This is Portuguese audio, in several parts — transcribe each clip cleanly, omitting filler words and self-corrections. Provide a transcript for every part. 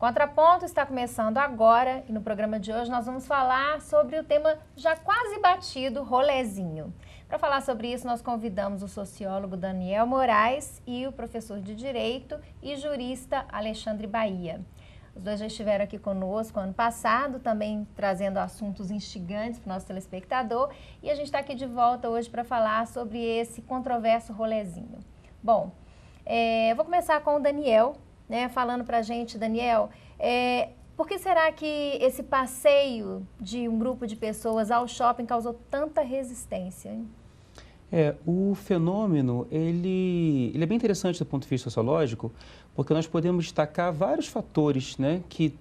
Contraponto está começando agora e no programa de hoje nós vamos falar sobre o tema já quase batido, rolezinho. Para falar sobre isso, nós convidamos o sociólogo Daniel Moraes e o professor de Direito e jurista Alexandre Bahia. Os dois já estiveram aqui conosco ano passado, também trazendo assuntos instigantes para o nosso telespectador. E a gente está aqui de volta hoje para falar sobre esse controverso rolezinho. Bom, eu vou começar com o Daniel, né, falando para a gente, Daniel, por que será que esse passeio de um grupo de pessoas ao shopping causou tanta resistência, hein? O fenômeno, ele é bem interessante do ponto de vista sociológico, porque nós podemos destacar vários fatores, né, que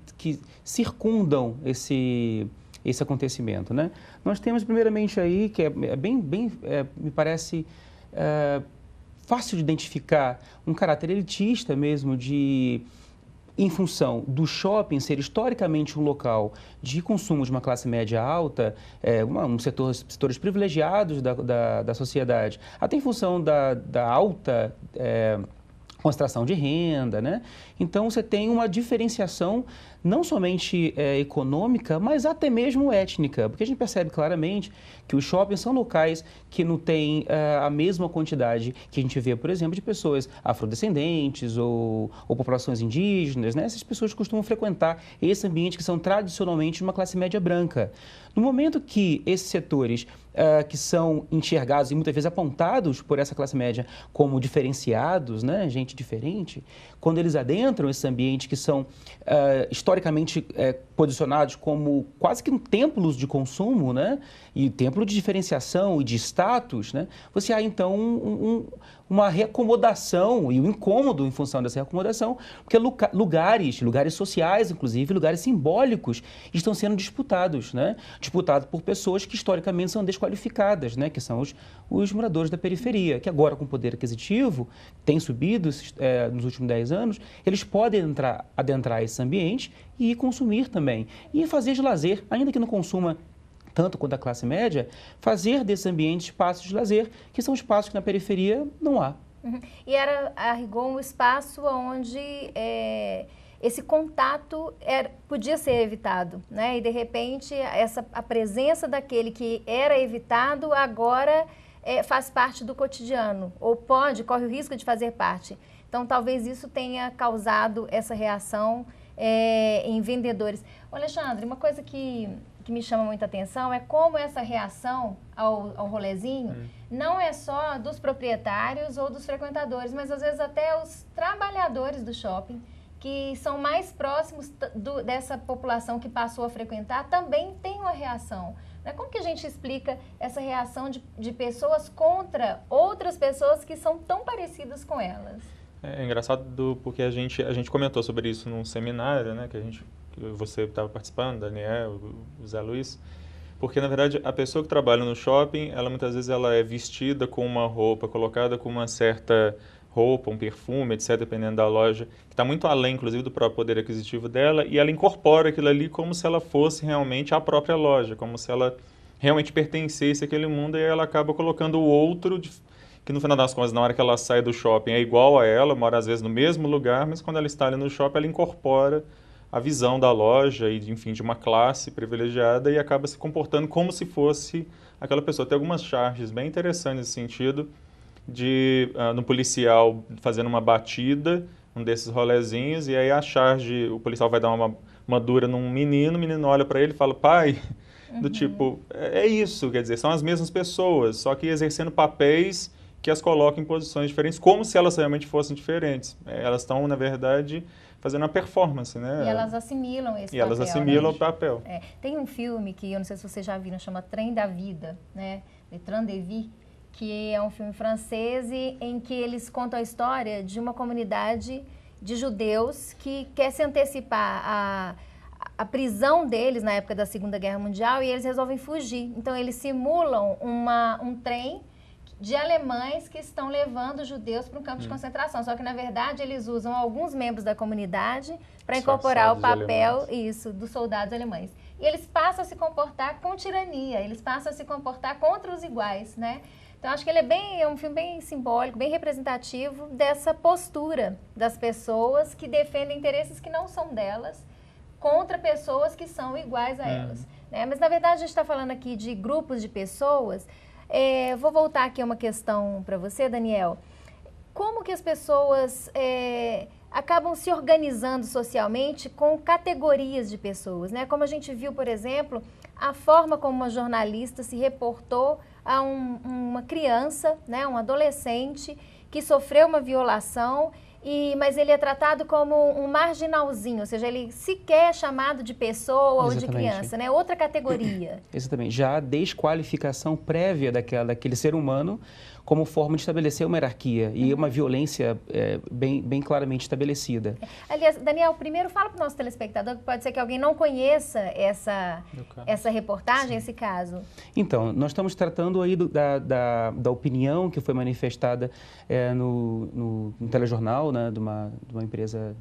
circundam esse acontecimento, né? Nós temos primeiramente aí, que me parece fácil de identificar, um caráter elitista mesmo em função do shopping ser historicamente um local de consumo de uma classe média alta, setores privilegiados da sociedade, até em função da alta concentração de renda, né? Então, você tem uma diferenciação não somente econômica, mas até mesmo étnica, porque a gente percebe claramente que os shoppings são locais que não têm a mesma quantidade que a gente vê, por exemplo, de pessoas afrodescendentes ou populações indígenas, né? Essas pessoas costumam frequentar esse ambiente que são tradicionalmente de uma classe média branca. No momento que esses setores que são enxergados e muitas vezes apontados por essa classe média como diferenciados, né? Gente diferente, quando eles adentram esses ambientes que são historicamente posicionados como quase que templos de consumo, né? E templo de diferenciação e de status, né? Você há então uma reacomodação e um incômodo em função dessa reacomodação, porque lugares sociais, inclusive, lugares simbólicos, estão sendo disputados, né? Disputados por pessoas que historicamente são desqualificadas, né? Que são os moradores da periferia, que agora com poder aquisitivo, tem subido nos últimos 10 anos, eles podem adentrar esse ambiente e consumir também. E fazer de lazer, ainda que não consuma tanto quanto a classe média, fazer desses ambientes espaços de lazer, que são espaços que na periferia não há. Uhum. E era, a rigor, um espaço onde esse contato podia ser evitado, né? E, de repente, a presença daquele que era evitado agora faz parte do cotidiano, ou corre o risco de fazer parte. Então, talvez isso tenha causado essa reação em vendedores. Ô, Alexandre, uma coisa que me chama muita atenção é como essa reação ao rolezinho não é só dos proprietários ou dos frequentadores, mas às vezes até os trabalhadores do shopping, que são mais próximos dessa população que passou a frequentar, também tem uma reação. Como que a gente explica essa reação de pessoas contra outras pessoas que são tão parecidas com elas? É engraçado porque a gente comentou sobre isso num seminário, né, que você estava participando, Daniel, o Zé Luiz, porque na verdade a pessoa que trabalha no shopping, ela muitas vezes ela é vestida com uma roupa, colocada com uma certa roupa, um perfume, etc., dependendo da loja, que está muito além, inclusive, do próprio poder aquisitivo dela, e ela incorpora aquilo ali como se ela fosse realmente a própria loja, como se ela realmente pertencesse àquele mundo, e ela acaba colocando o outro, que no final das contas, na hora que ela sai do shopping, é igual a ela, mora às vezes no mesmo lugar, mas quando ela está ali no shopping, ela incorpora a visão da loja e, enfim, de uma classe privilegiada e acaba se comportando como se fosse aquela pessoa. Tem algumas charges bem interessantes nesse sentido, no policial fazendo uma batida, um desses rolezinhos, e aí o policial vai dar uma dura num menino, o menino olha para ele e fala, pai, do tipo, é isso, quer dizer, são as mesmas pessoas, só que exercendo papéis que as colocam em posições diferentes, como se elas realmente fossem diferentes. Elas estão, na verdade, fazendo uma performance, né? E elas assimilam esse papel. E elas assimilam o papel. Tem um filme que, eu não sei se vocês já viram, chama Trem da Vida, né? Le Train de Vie, que é um filme francês em que eles contam a história de uma comunidade de judeus que quer se antecipar a prisão deles na época da Segunda Guerra Mundial e eles resolvem fugir. Então, eles simulam um trem de alemães que estão levando judeus para um campo de concentração. Só que, na verdade, eles usam alguns membros da comunidade para incorporar o papel dos soldados alemães. E eles passam a se comportar com tirania, eles passam a se comportar contra os iguais, né? Então, acho que ele é um filme bem simbólico, bem representativo dessa postura das pessoas que defendem interesses que não são delas contra pessoas que são iguais a elas. Né? Mas, na verdade, a gente está falando aqui de grupos de pessoas. Vou voltar aqui a uma questão para você, Daniel. Como que as pessoas acabam se organizando socialmente com categorias de pessoas, né? Como a gente viu, por exemplo, a forma como uma jornalista se reportou a uma criança, né, um adolescente que sofreu uma violação, mas ele é tratado como um marginalzinho, ou seja, ele sequer é chamado de pessoa ou de criança, né? Outra categoria. Exatamente. Já a desqualificação prévia daquele ser humano como forma de estabelecer uma hierarquia e uma violência bem claramente estabelecida. Aliás, Daniel, primeiro fala para o nosso telespectador, que pode ser que alguém não conheça essa reportagem, sim, esse caso. Então, nós estamos tratando aí da opinião que foi manifestada no telejornal, né, de uma empresa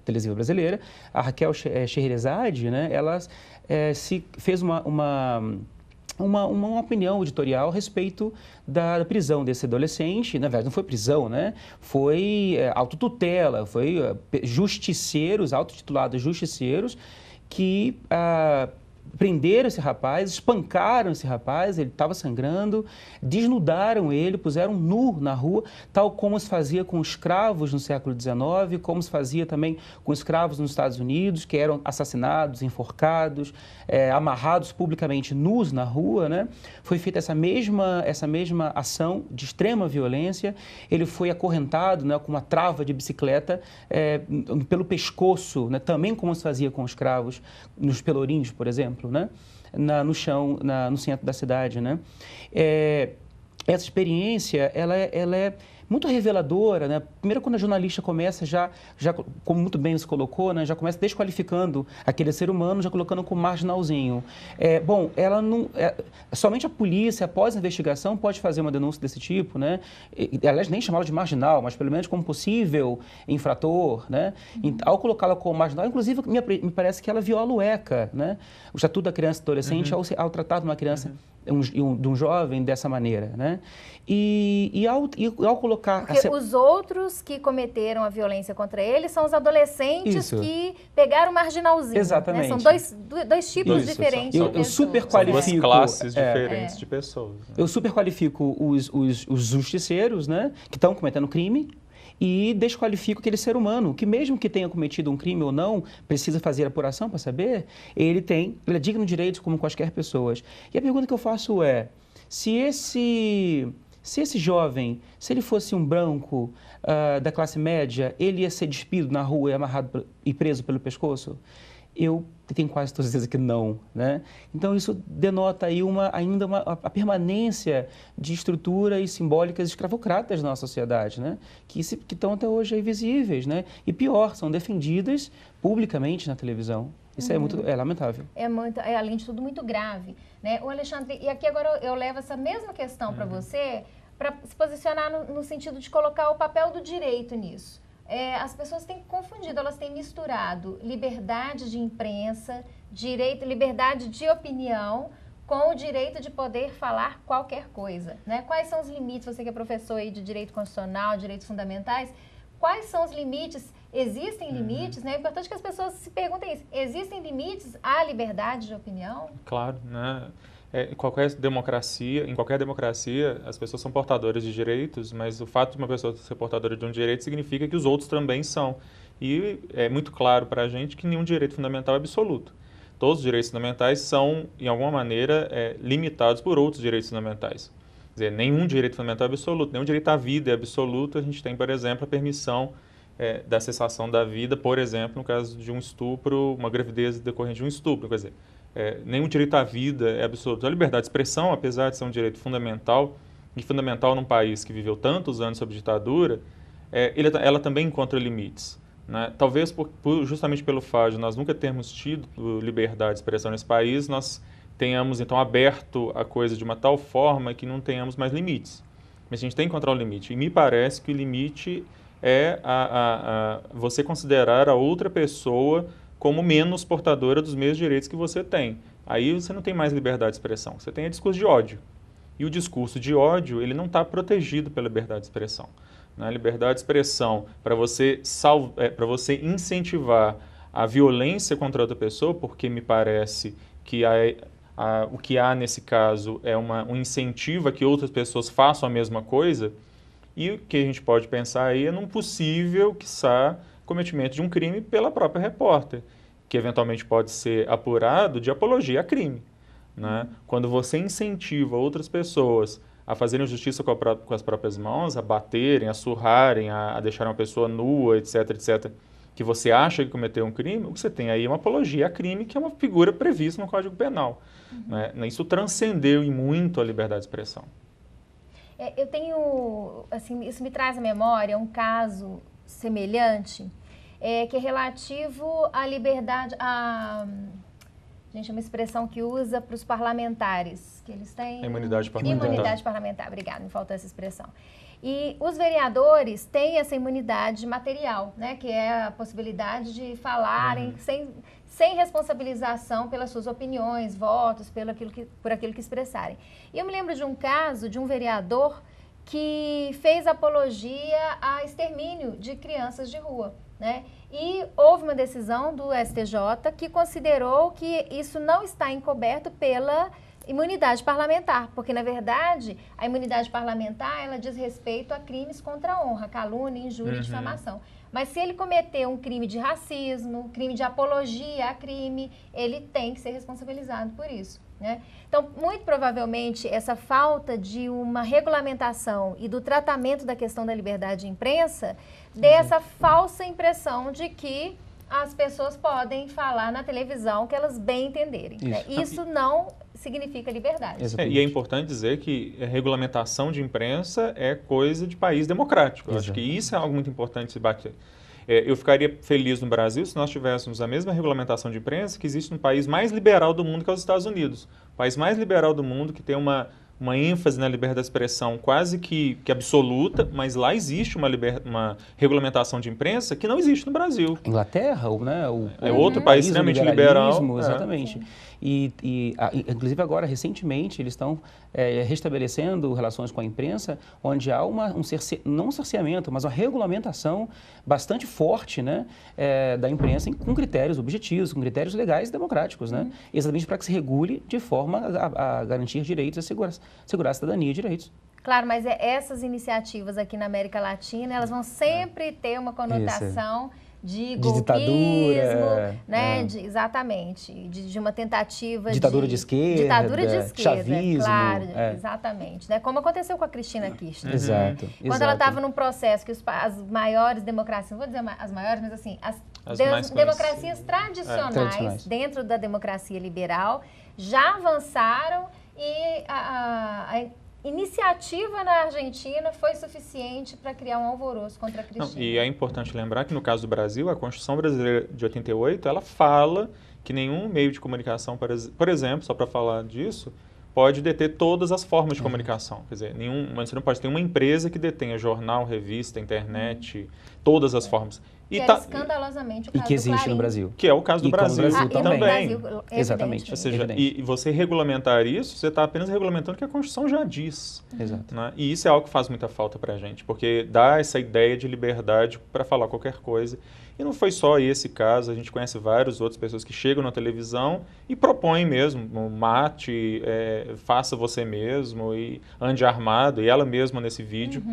televisiva brasileira. A Raquel Scheherazade, né, ela se fez uma opinião editorial a respeito da prisão desse adolescente. Na verdade, não foi prisão, né? Foi autotutela, foi justiceiros, autotitulados justiceiros, que prenderam esse rapaz, espancaram esse rapaz, ele estava sangrando, desnudaram ele, puseram nu na rua, tal como se fazia com escravos no século XIX, como se fazia também com escravos nos Estados Unidos, que eram assassinados, enforcados, amarrados publicamente nus na rua, né? Foi feita essa mesma ação de extrema violência. Ele foi acorrentado, né, com uma trava de bicicleta pelo pescoço, né, também como se fazia com escravos nos Pelourinhos, por exemplo, né? No chão, no centro da cidade, né? Essa experiência, ela é muito reveladora, né? Primeiro, quando a jornalista começa já como muito bem se colocou, né? Já começa desqualificando aquele ser humano, já colocando como marginalzinho. Ela não... somente a polícia, após a investigação, pode fazer uma denúncia desse tipo, né? Aliás, nem chamá-lo de marginal, mas pelo menos como possível infrator, né? Ao colocá-la como marginal, inclusive, me parece que ela viola o ECA, né? O Estatuto da Criança e Adolescente, ao tratar de uma criança... de um jovem dessa maneira, né? E ao colocar... Porque os outros que cometeram a violência contra ele são os adolescentes que pegaram o marginalzinho. Exatamente. Né? São dois tipos diferentes de pessoas. Eu super qualifico... Duas classes diferentes de pessoas. Né? Eu super qualifico os justiceiros, né? Que estão cometendo crime, e desqualifico aquele ser humano, que mesmo que tenha cometido um crime ou não, precisa fazer apuração para saber, ele é digno de direitos como quaisquer pessoas. E a pergunta que eu faço é, se esse jovem, se ele fosse um branco da classe média, ele ia ser despido na rua e amarrado e preso pelo pescoço? Eu tenho quase toda certeza que não, né? Então, isso denota aí a permanência de estruturas simbólicas escravocratas na nossa sociedade, né? Que estão até hoje aí visíveis, né? E pior, são defendidas publicamente na televisão. Isso é lamentável. Além de tudo, muito grave, né? O Alexandre, e aqui agora eu levo essa mesma questão para você, para se posicionar no sentido de colocar o papel do direito nisso. As pessoas têm confundido, elas têm misturado liberdade de imprensa, liberdade de opinião, com o direito de poder falar qualquer coisa, né? Quais são os limites? Você que é professor aí de direito constitucional, direitos fundamentais, quais são os limites? Existem limites, né? É importante que as pessoas se perguntem isso. Existem limites à liberdade de opinião? Claro, né? Em qualquer democracia, as pessoas são portadoras de direitos, mas o fato de uma pessoa ser portadora de um direito significa que os outros também são. E é muito claro para a gente que nenhum direito fundamental é absoluto. Todos os direitos fundamentais são, em alguma maneira, limitados por outros direitos fundamentais. Quer dizer, nenhum direito fundamental é absoluto, nenhum direito à vida é absoluto. A gente tem, por exemplo, a permissão da cessação da vida, por exemplo, no caso de um estupro, uma gravidez decorrente de um estupro, quer dizer, nenhum direito à vida é absoluto. A liberdade de expressão, apesar de ser um direito fundamental, e fundamental num país que viveu tantos anos sob ditadura, ela também encontra limites. Né? Talvez justamente pelo fato de nós nunca termos tido liberdade de expressão nesse país, nós tenhamos então aberto a coisa de uma tal forma que não tenhamos mais limites. Mas a gente tem que encontrar um limite. E me parece que o limite é você considerar a outra pessoa como menos portadora dos mesmos direitos que você tem. Aí você não tem mais liberdade de expressão, você tem a discurso de ódio. E o discurso de ódio, ele não está protegido pela liberdade de expressão. A liberdade de expressão, para você incentivar a violência contra outra pessoa, porque me parece que o que há nesse caso é um incentivo a que outras pessoas façam a mesma coisa, e o que a gente pode pensar aí é num possível, quiçá, cometimento de um crime pela própria repórter, que eventualmente pode ser apurado de apologia a crime. Né? Quando você incentiva outras pessoas a fazerem justiça com as próprias mãos, a baterem, a surrarem, a deixar uma pessoa nua, etc., etc., que você acha que cometeu um crime, o que você tem aí é uma apologia a crime, que é uma figura prevista no Código Penal. Né? Isso transcendeu em muito a liberdade de expressão. Eu tenho, assim, isso me traz à memória um caso semelhante, que é relativo à liberdade, gente, é uma expressão que usa para os parlamentares, que eles têm... Imunidade parlamentar. Imunidade parlamentar, obrigada, me faltou essa expressão. E os vereadores têm essa imunidade material, né, que é a possibilidade de falarem sem responsabilização pelas suas opiniões, votos, por aquilo que expressarem. E eu me lembro de um caso de um vereador que fez apologia a extermínio de crianças de rua, né? E houve uma decisão do STJ que considerou que isso não está encoberto pela imunidade parlamentar, porque, na verdade, a imunidade parlamentar, ela diz respeito a crimes contra a honra, calúnia, injúria e difamação. Mas se ele cometeu um crime de racismo, crime de apologia a crime, ele tem que ser responsabilizado por isso, né? Então, muito provavelmente, essa falta de uma regulamentação e do tratamento da questão da liberdade de imprensa dessa falsa impressão de que as pessoas podem falar na televisão que elas bem entenderem. Né? Isso não significa liberdade. E é importante dizer que a regulamentação de imprensa é coisa de país democrático. Eu acho que isso é algo muito importante se bater. Eu ficaria feliz no Brasil se nós tivéssemos a mesma regulamentação de imprensa que existe no país mais liberal do mundo, que é os Estados Unidos. O país mais liberal do mundo, que tem uma ênfase na liberdade de expressão quase que absoluta, mas lá existe uma regulamentação de imprensa que não existe no Brasil. Inglaterra, né? É outro país extremamente liberal. Exatamente. Inclusive agora, recentemente, eles estão restabelecendo relações com a imprensa, onde há não um cerceamento, mas uma regulamentação bastante forte, né, da imprensa com critérios objetivos, com critérios legais e democráticos, né? Exatamente para que se regule de forma a garantir direitos, a segurar a cidadania e direitos. Claro, mas essas iniciativas aqui na América Latina, elas vão sempre ter uma conotação de ditadura, né? Exatamente, de uma tentativa ditadura de esquerda, ditadura de esquerda, chavismo, claro, exatamente, né? Como aconteceu com a Cristina Kirchner. Exato. Quando ela estava num processo que as maiores democracias, não vou dizer as maiores, mas assim, as democracias tradicionais dentro da democracia liberal já avançaram e a iniciativa na Argentina foi suficiente para criar um alvoroço contra a Cristina. E é importante lembrar que no caso do Brasil, a Constituição Brasileira de 88, ela fala que nenhum meio de comunicação, por exemplo, só para falar disso, pode deter todas as formas de comunicação. Quer dizer, você não pode ter uma empresa que detenha jornal, revista, internet, todas as formas. Que era escandalosamente o caso que existe do Clarim. No Brasil. Que é o caso do Brasil, também. Brasil, exatamente. Ou seja, e você regulamentar isso, você está apenas regulamentando o que a Constituição já diz. Exato. Né? E isso é algo que faz muita falta para a gente, porque dá essa ideia de liberdade para falar qualquer coisa. E não foi só esse caso, a gente conhece várias outras pessoas que chegam na televisão e propõem mesmo, mate, faça você mesmo, e ande armado, e ela mesma nesse vídeo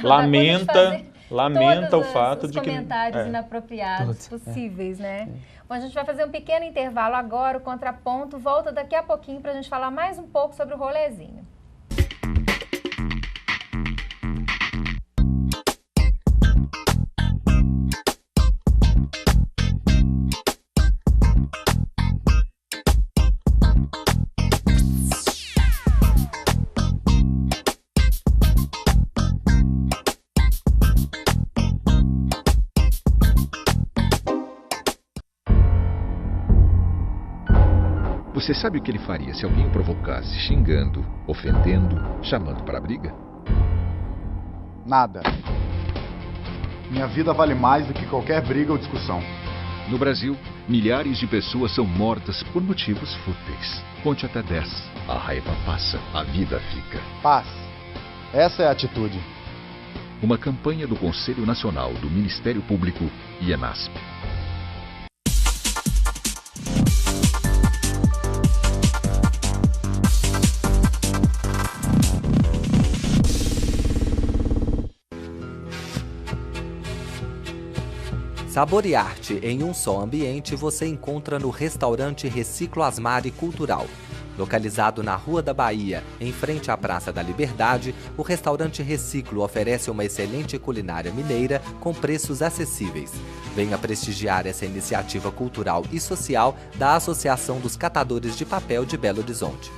lamenta o fato de que... comentários inapropriados possíveis, né? Bom, a gente vai fazer um pequeno intervalo agora, o contraponto volta daqui a pouquinho para a gente falar mais um pouco sobre o rolezinho. Você sabe o que ele faria se alguém o provocasse, xingando, ofendendo, chamando para a briga? Nada. Minha vida vale mais do que qualquer briga ou discussão. No Brasil, milhares de pessoas são mortas por motivos fúteis. Conte até 10. A raiva passa, a vida fica. Paz. Essa é a atitude. Uma campanha do Conselho Nacional do Ministério Público e ENASP. Saborear-te em um só ambiente você encontra no restaurante Reciclo Asmari Cultural. Localizado na Rua da Bahia, em frente à Praça da Liberdade, o restaurante Reciclo oferece uma excelente culinária mineira com preços acessíveis. Venha prestigiar essa iniciativa cultural e social da Associação dos Catadores de Papel de Belo Horizonte.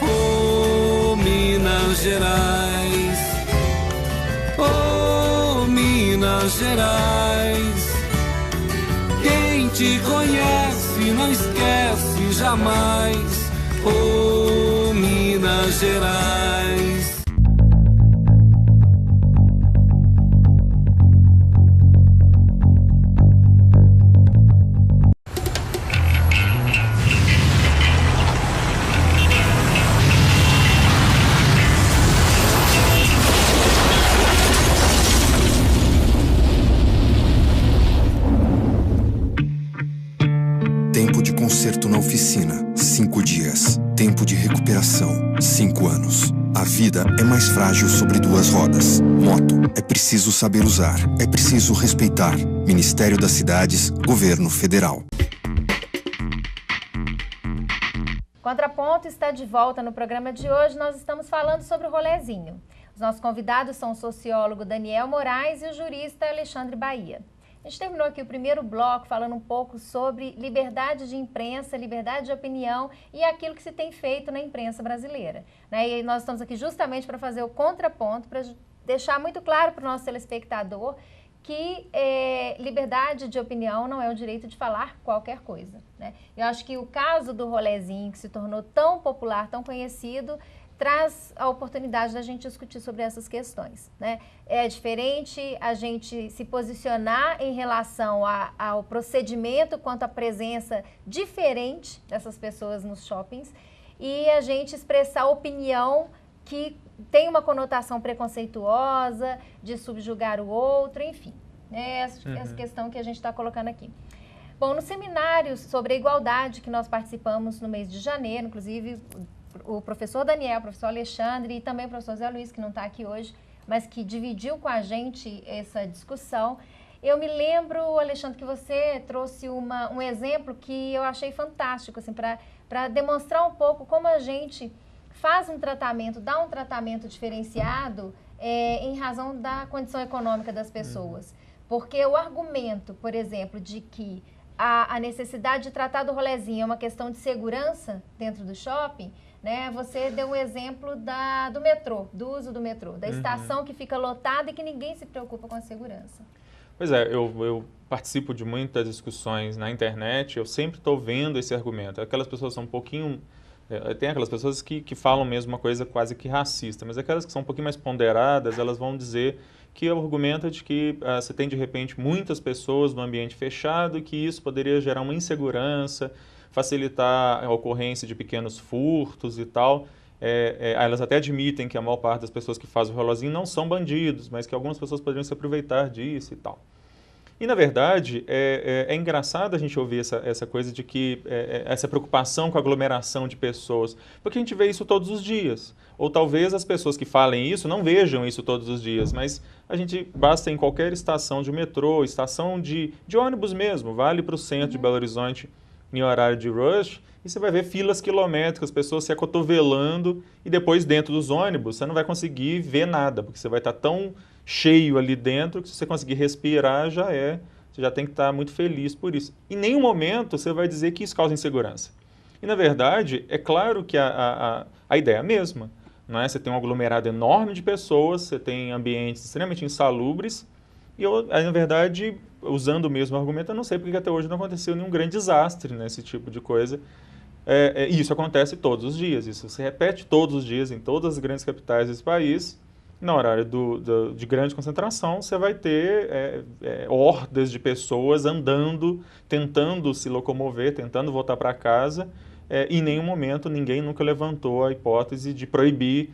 Oh, Minas Gerais, oh, Minas Gerais, quem te conhece não esquece jamais, oh, Minas Gerais. Tempo de conserto na oficina, 5 dias. Tempo de recuperação, 5 anos. A vida é mais frágil sobre 2 rodas. Moto, é preciso saber usar, é preciso respeitar. Ministério das Cidades, Governo Federal. Contraponto está de volta no programa de hoje. Nós estamos falando sobre o rolezinho. Os nossos convidados são o sociólogo Daniel Moraes e o jurista Alexandre Bahia. A gente terminou aqui o primeiro bloco falando um pouco sobre liberdade de imprensa, liberdade de opinião e aquilo que se tem feito na imprensa brasileira, né? E nós estamos aqui justamente para fazer o contraponto, para deixar muito claro para o nosso telespectador que liberdade de opinião não é o direito de falar qualquer coisa, né? Eu acho que o caso do rolezinho, que se tornou tão popular, tão conhecido, traz a oportunidade da gente discutir sobre essas questões, né? É diferente a gente se posicionar em relação ao procedimento quanto à presença diferente dessas pessoas nos shoppings e a gente expressar opinião que tem uma conotação preconceituosa, de subjugar o outro, enfim. É essa questão que a gente está colocando aqui. Bom, no seminário sobre a igualdade que nós participamos no mês de janeiro, inclusive o professor Daniel, o professor Alexandre e também o professor Zé Luiz, que não está aqui hoje, mas que dividiu com a gente essa discussão. Eu me lembro, Alexandre, que você trouxe um exemplo que eu achei fantástico, assim, para demonstrar um pouco como a gente faz um tratamento, dá um tratamento diferenciado em razão da condição econômica das pessoas. Porque o argumento, por exemplo, de que a necessidade de tratar do rolezinho é uma questão de segurança dentro do shopping, né? Você deu um exemplo do metrô, do uso do metrô, da estação que fica lotada e que ninguém se preocupa com a segurança. Pois é, eu participo de muitas discussões na internet, eu sempre estou vendo esse argumento. Aquelas pessoas são um pouquinho... Tem aquelas pessoas que falam mesmo uma coisa quase que racista, mas aquelas que são um pouquinho mais ponderadas, elas vão dizer que o argumento é de que você tem, de repente, muitas pessoas no ambiente fechado e que isso poderia gerar uma insegurança, facilitar a ocorrência de pequenos furtos e tal. Elas até admitem que a maior parte das pessoas que fazem o rolezinho não são bandidos, mas que algumas pessoas poderiam se aproveitar disso e tal. E, na verdade, é engraçado a gente ouvir essa coisa de que essa preocupação com a aglomeração de pessoas, porque a gente vê isso todos os dias. Ou talvez as pessoas que falem isso não vejam isso todos os dias, mas a gente basta em qualquer estação de metrô, estação de ônibus mesmo, vale para o centro de Belo Horizonte em horário de rush, e você vai ver filas quilométricas, pessoas se acotovelando, e depois dentro dos ônibus você não vai conseguir ver nada, porque você vai estar tão cheio ali dentro que se você conseguir respirar você já tem que estar muito feliz por isso. Em nenhum momento você vai dizer que isso causa insegurança. E na verdade, é claro que a ideia é a mesma, não é? Você tem um aglomerado enorme de pessoas, você tem ambientes extremamente insalubres, e na verdade, usando o mesmo argumento, eu não sei porque até hoje não aconteceu nenhum grande desastre nesse tipo de coisa. E isso acontece todos os dias, isso se repete todos os dias em todas as grandes capitais desse país. No horário de grande concentração, você vai ter hordas de pessoas andando, tentando se locomover, tentando voltar para casa. Em nenhum momento, ninguém nunca levantou a hipótese de proibir,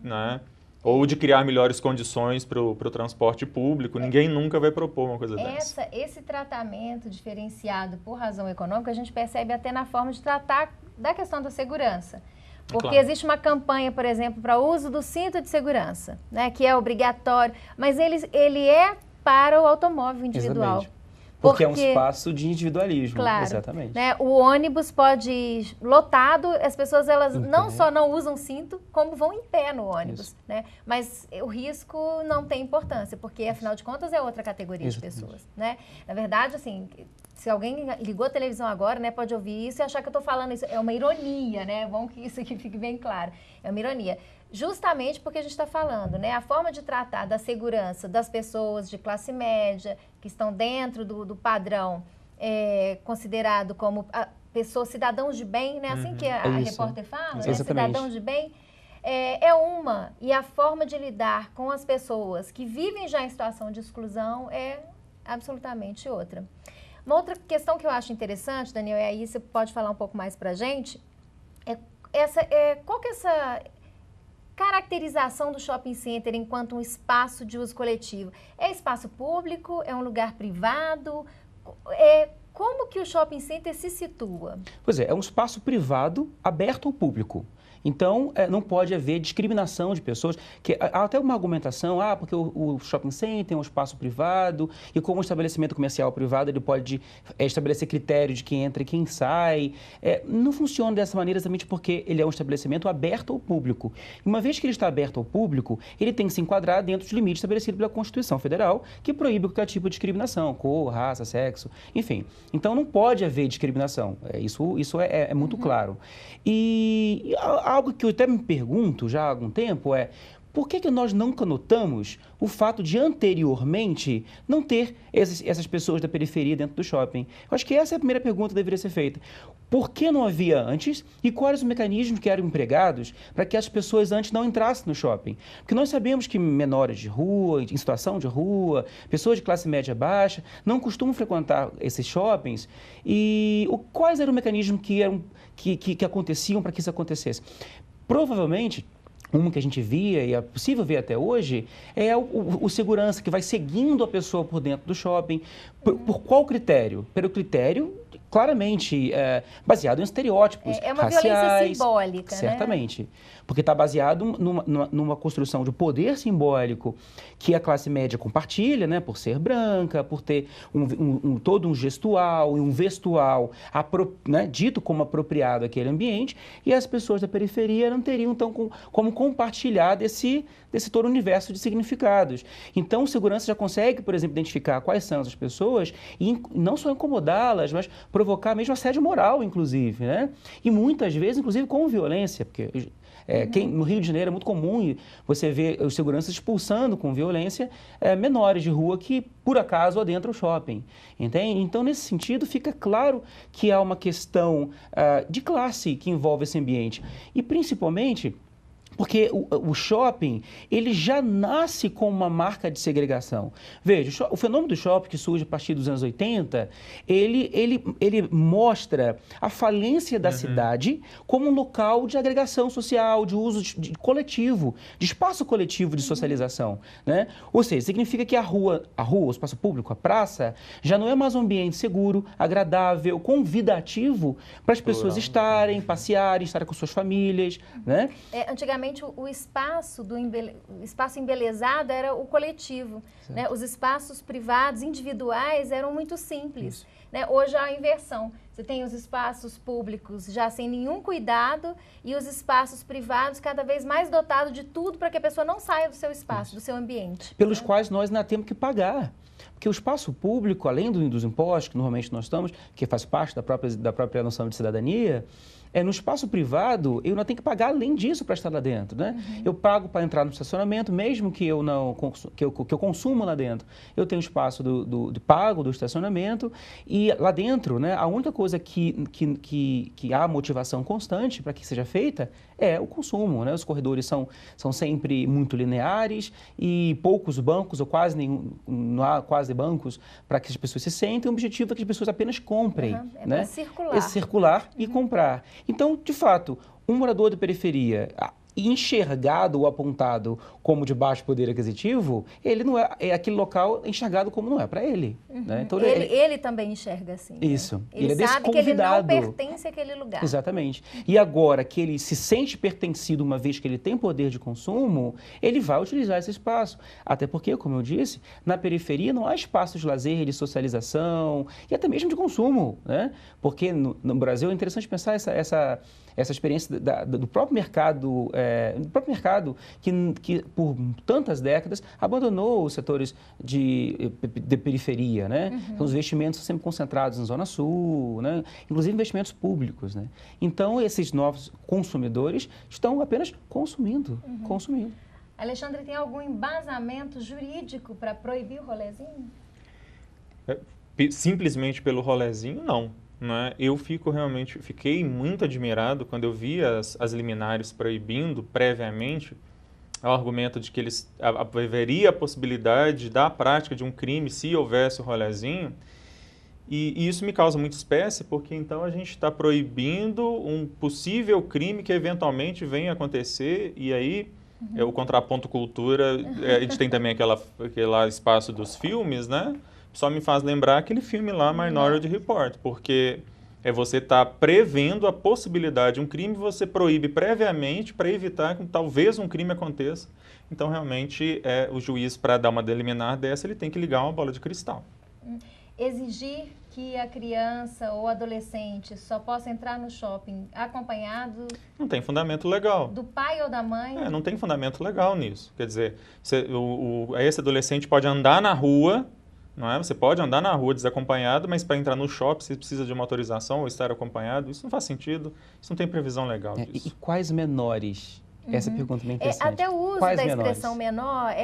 né, ou de criar melhores condições para o transporte público. Ninguém nunca vai propor uma coisa dessa. Esse tratamento diferenciado por razão econômica, a gente percebe até na forma de tratar da questão da segurança. Porque claro, existe uma campanha, por exemplo, para o uso do cinto de segurança, né, que é obrigatório, mas ele é para o automóvel individual. Exatamente. Porque é um espaço de individualismo. Claro, exatamente. Né, o ônibus pode ir lotado, as pessoas elas não só não usam cinto, como vão em pé no ônibus. Né? Mas o risco não tem importância, porque afinal de contas é outra categoria de pessoas. Né? Na verdade, assim, se alguém ligou a televisão agora, né, pode ouvir isso e achar que eu estou falando isso. É uma ironia, né? É bom que isso aqui fique bem claro. É uma ironia. Justamente porque a gente está falando, né? A forma de tratar da segurança das pessoas de classe média, que estão dentro do padrão considerado como cidadãos de bem, né? Assim que a repórter fala, né? Cidadãos de bem, e a forma de lidar com as pessoas que vivem já em situação de exclusão é absolutamente outra. Uma outra questão que eu acho interessante, Daniel, e aí você pode falar um pouco mais para a gente, qual que é essa caracterização do shopping center enquanto um espaço de uso coletivo? É espaço público? É um lugar privado? Como que o shopping center se situa? Pois é um espaço privado aberto ao público. Então, não pode haver discriminação de pessoas. Há até uma argumentação, porque o shopping center é um espaço privado e como um estabelecimento comercial privado, ele pode estabelecer critérios de quem entra e quem sai. Não funciona dessa maneira exatamente porque ele é um estabelecimento aberto ao público. E uma vez que ele está aberto ao público, ele tem que se enquadrar dentro dos limites estabelecidos pela Constituição Federal, que proíbe qualquer tipo de discriminação, cor, raça, sexo, enfim. Então, não pode haver discriminação. Isso é muito claro. E algo que eu até me pergunto já há algum tempo por que nós nunca notamos o fato de anteriormente não ter essas pessoas da periferia dentro do shopping? Eu acho que essa é a primeira pergunta que deveria ser feita. Por que não havia antes e quais os mecanismos que eram empregados para que as pessoas antes não entrassem no shopping? Porque nós sabemos que menores de rua, em situação de rua, pessoas de classe média baixa, não costumam frequentar esses shoppings. E quais eram os mecanismos que aconteciam para que isso acontecesse? Provavelmente, uma que a gente via e é possível ver até hoje é o segurança que vai seguindo a pessoa por dentro do shopping. Por qual critério? Pelo critério claramente baseado em estereótipos raciais. É uma violência simbólica, certamente. Né? Porque está baseado numa construção de poder simbólico que a classe média compartilha, né? Por ser branca, por ter todo um gestual e um vestual né? Dito como apropriado àquele ambiente, e as pessoas da periferia não teriam, então, como compartilhar desse todo universo de significados. Então, o segurança já consegue, por exemplo, identificar quais são essas pessoas e não só incomodá-las, mas provocar mesmo assédio moral, inclusive, né? E muitas vezes, inclusive, com violência, porque no Rio de Janeiro é muito comum você ver os seguranças expulsando com violência menores de rua que, por acaso, adentram o shopping, entende? Então, nesse sentido, fica claro que há uma questão de classe que envolve esse ambiente. E, principalmente, porque o shopping, ele já nasce com uma marca de segregação. Veja, o fenômeno do shopping, que surge a partir dos anos 80, ele mostra a falência da cidade como um local de agregação social, de uso coletivo, de espaço coletivo de socialização, né? Ou seja, significa que a rua, o espaço público, a praça, já não é mais um ambiente seguro, agradável, convidativo para as pessoas estarem, passearem, estarem com suas famílias, né? Antigamente, o espaço embelezado era o coletivo, né? Os espaços privados, individuais, eram muito simples, né? Hoje há a inversão. Você tem os espaços públicos já sem nenhum cuidado e os espaços privados cada vez mais dotados de tudo para que a pessoa não saia do seu espaço, do seu ambiente. Pelos quais nós ainda temos que pagar. Porque o espaço público, além dos impostos que normalmente nós estamos, que faz parte da própria noção de cidadania, No espaço privado, eu não tenho que pagar além disso para estar lá dentro, né? Eu pago para entrar no estacionamento, mesmo que eu não que eu consuma lá dentro. Eu tenho espaço de pago do estacionamento e lá dentro, né, a única coisa que há motivação constante para que seja feita é o consumo, né? Os corredores são sempre muito lineares e poucos bancos ou quase nenhum, não há quase bancos para que as pessoas se sentem. O objetivo é que as pessoas apenas comprem, né? Para circular. Circular e comprar. Então, de fato, um morador de periferia enxergado ou apontado como de baixo poder aquisitivo, ele não é aquele local enxergado como não é para ele. Né? Então, ele também enxerga assim. Isso. Né? Ele é sabe que ele não pertence àquele lugar. Exatamente. E agora que ele se sente pertencido, uma vez que ele tem poder de consumo, ele vai utilizar esse espaço. Até porque, como eu disse, na periferia não há espaços de lazer, de socialização e até mesmo de consumo. Né? Porque no Brasil é interessante pensar essa experiência do próprio mercado, que por tantas décadas abandonou os setores de periferia, né? Então, os investimentos são sempre concentrados na Zona Sul, né? Inclusive investimentos públicos, né? Então, esses novos consumidores estão apenas consumindo. Alexandre, tem algum embasamento jurídico para proibir o rolezinho? Simplesmente pelo rolezinho, não. Né? Eu fiquei muito admirado quando eu vi as liminares proibindo previamente o argumento de que haveria a possibilidade da prática de um crime se houvesse o rolezinho. E isso me causa muita espécie, porque então a gente está proibindo um possível crime que eventualmente venha a acontecer, e aí o contraponto cultura, a gente tem também aquele espaço dos filmes, né? Só me faz lembrar aquele filme lá, Minority Report, porque você está prevendo a possibilidade de um crime, você proíbe previamente para evitar que talvez um crime aconteça. Então, realmente, o juiz, para dar uma deliminar dessa, ele tem que ligar uma bola de cristal. Exigir que a criança ou adolescente só possa entrar no shopping acompanhado... Não tem fundamento legal. Do pai ou da mãe? Não tem fundamento legal nisso. Quer dizer, esse adolescente pode andar na rua... Não é? Você pode andar na rua desacompanhado, mas para entrar no shopping você precisa de uma autorização ou estar acompanhado. Isso não faz sentido, isso não tem previsão legal disso. E quais menores? Essa pergunta é bem interessante. Até o uso quais da menores? expressão menor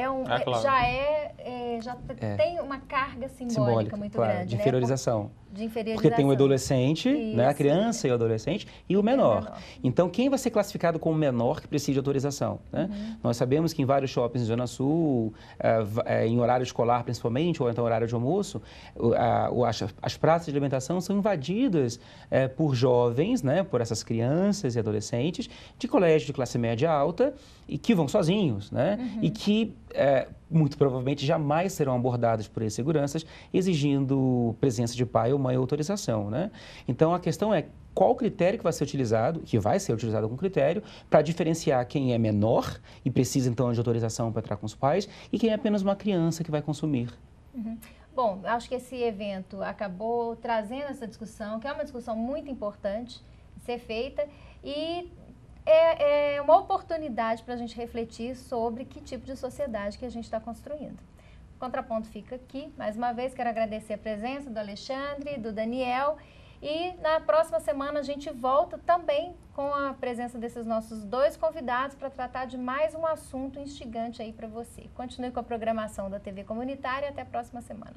claro. já tem uma carga simbólica muito claro, grande. De inferiorização. Né? De inferiorização. Porque tem o adolescente, né, a criança e o adolescente, e o menor. Então, quem vai ser classificado como menor que precisa de autorização? Né? Nós sabemos que em vários shoppings de Zona Sul, em horário escolar principalmente, ou então horário de almoço, as praças de alimentação são invadidas por jovens, né, por essas crianças e adolescentes de colégio de classe média alta e que vão sozinhos, né? E que muito provavelmente jamais serão abordados por esses seguranças exigindo presença de pai ou mãe ou autorização, né? Então, a questão é qual critério que vai ser utilizado, que vai ser utilizado com critério, para diferenciar quem é menor e precisa, então, de autorização para entrar com os pais e quem é apenas uma criança que vai consumir. Bom, acho que esse evento acabou trazendo essa discussão, que é uma discussão muito importante de ser feita e é uma oportunidade para a gente refletir sobre que tipo de sociedade que a gente está construindo. O Contraponto fica aqui. Mais uma vez, quero agradecer a presença do Alexandre, do Daniel. E na próxima semana a gente volta também com a presença desses nossos dois convidados para tratar de mais um assunto instigante aí para você. Continue com a programação da TV Comunitária. Até a próxima semana.